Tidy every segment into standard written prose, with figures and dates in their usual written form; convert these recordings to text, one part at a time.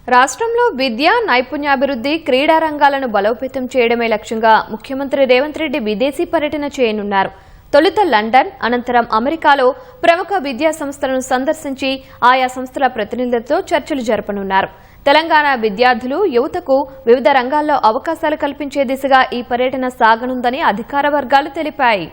రాష్ట్రంలో విద్య, నైపుణ్యాభివృద్ధి, క్రీడా రంగాలను బలోపేతం చేయడమే లక్ష్యంగా ముఖ్యమంత్రి రేవంత్ రెడ్డి విదేశీ పర్యటన చేయనున్నారు. తొలుత లండన్, అనంతరం అమెరికాలో ప్రముఖ విద్యా సంస్థలను సందర్శించి ఆయా సంస్థల ప్రతినిధులతో చర్చలు జరపనున్నారు. తెలంగాణ విద్యార్థులు, యువతకు వివిధ రంగాల్లో అవకాశాలు కల్పించే దిశగా ఈ పర్యటన సాగనుందని అధికార వర్గాలు తెలిపాయి.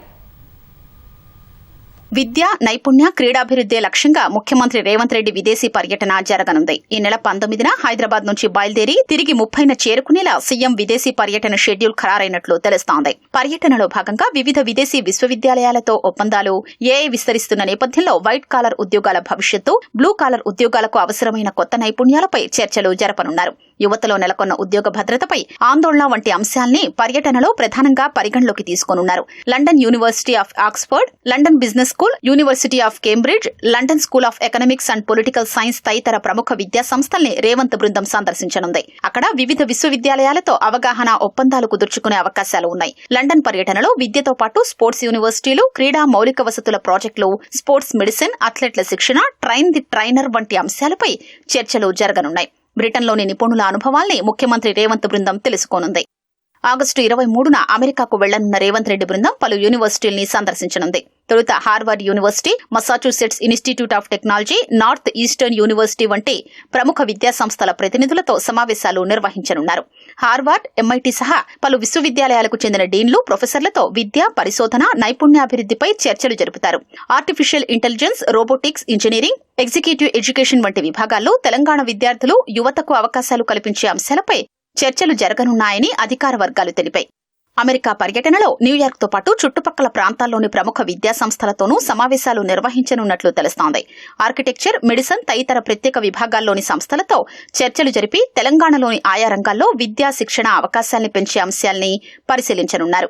విద్య, నైపుణ్య, క్రీడాభివృద్ధి లక్ష్యంగా ముఖ్యమంత్రి రేవంత్ రెడ్డి విదేశీ పర్యటన జరగనుంది. ఈ నెల 19న హైదరాబాద్ నుంచి బయలుదేరి తిరిగి 30న చేరుకునేలా సీఎం విదేశీ పర్యటన షెడ్యూల్ ఖరారైనట్లు తెలుస్తోంది. పర్యటనలో భాగంగా వివిధ విదేశీ విశ్వవిద్యాలయాలతో ఒప్పందాలు, ఏఐ విస్తరిస్తున్న నేపథ్యంలో వైట్ కాలర్ ఉద్యోగాల భవిష్యత్తు, బ్లూ కాలర్ ఉద్యోగాలకు అవసరమైన కొత్త నైపుణ్యాలపై చర్చలు జరపనున్నారు. యువతలో నెలకొన్న ఉద్యోగ భద్రతపై ఆందోళన వంటి అంశాల్ని పర్యటనలో ప్రధానంగా పరిగణలోకి తీసుకోనున్నారు. London University of Oxford, London Business School, University of Cambridge, London School of Economics and Political Science తదితర ప్రముఖ విద్యా సంస్థల్ని రేవంత్ బృందం సందర్శించనుంది. అక్కడ వివిధ విశ్వవిద్యాలయాలతో అవగాహన ఒప్పందాలు కుదుర్చుకునే అవకాశాలు ఉన్నాయి. లండన్ పర్యటనలో విద్యతో పాటు స్పోర్ట్స్ యూనివర్సిటీలు, క్రీడా మౌలిక వసతుల ప్రాజెక్టులు, స్పోర్ట్స్ మెడిసిన్, అథ్లెట్ల శిక్షణ, ట్రైన్ ది ట్రైనర్ వంటి అంశాలపై చర్చలు జరగనున్నాయి. బ్రిటన్లోని నిపుణుల అనుభవాల్ని ముఖ్యమంత్రి రేవంత్ బృందం తెలుసుకోనుంది. ఆగస్టు 23న అమెరికాకు వెళ్లనున్న రేవంత్ రెడ్డి బృందం పలు యూనివర్సిటీల్ని సందర్శించనుంది. తొలుత Harvard university, Massachusetts institute of technology, north eastern university వంటి ప్రముఖ విద్యా సంస్థల ప్రతినిధులతో సమావేశాలు నిర్వహించనున్నారు. హార్వర్డ్, ఎంఐటీ సహా పలు విశ్వవిద్యాలయాలకు చెందిన డీన్లు, ప్రొఫెసర్లతో విద్య, పరిశోధన, నైపుణ్యాభివృద్ధిపై చర్చలు జరుపుతారు. Artificial intelligence, robotics, engineering, executive education వంటి విభాగాల్లో తెలంగాణ విద్యార్థులు, యువతకు అవకాశాలు కల్పించే అంశాలపై చర్చలు జరగనున్నాయని అధికార వర్గాలు తెలిపాయి. అమెరికా పర్యటనలో న్యూయార్క్తో పాటు చుట్టుపక్కల ప్రాంతాల్లోని ప్రముఖ విద్యా సంస్థలతోనూ సమావేశాలు నిర్వహించనున్నట్లు తెలుస్తోంది. ఆర్కిటెక్చర్, మెడిసిన్ తదితర ప్రత్యేక విభాగాల్లోని సంస్థలతో చర్చలు జరిపి తెలంగాణలోని ఆయా రంగాల్లో విద్యా, శిక్షణ అవకాశాల్ని పెంచే అంశాల్ని పరిశీలించనున్నారు.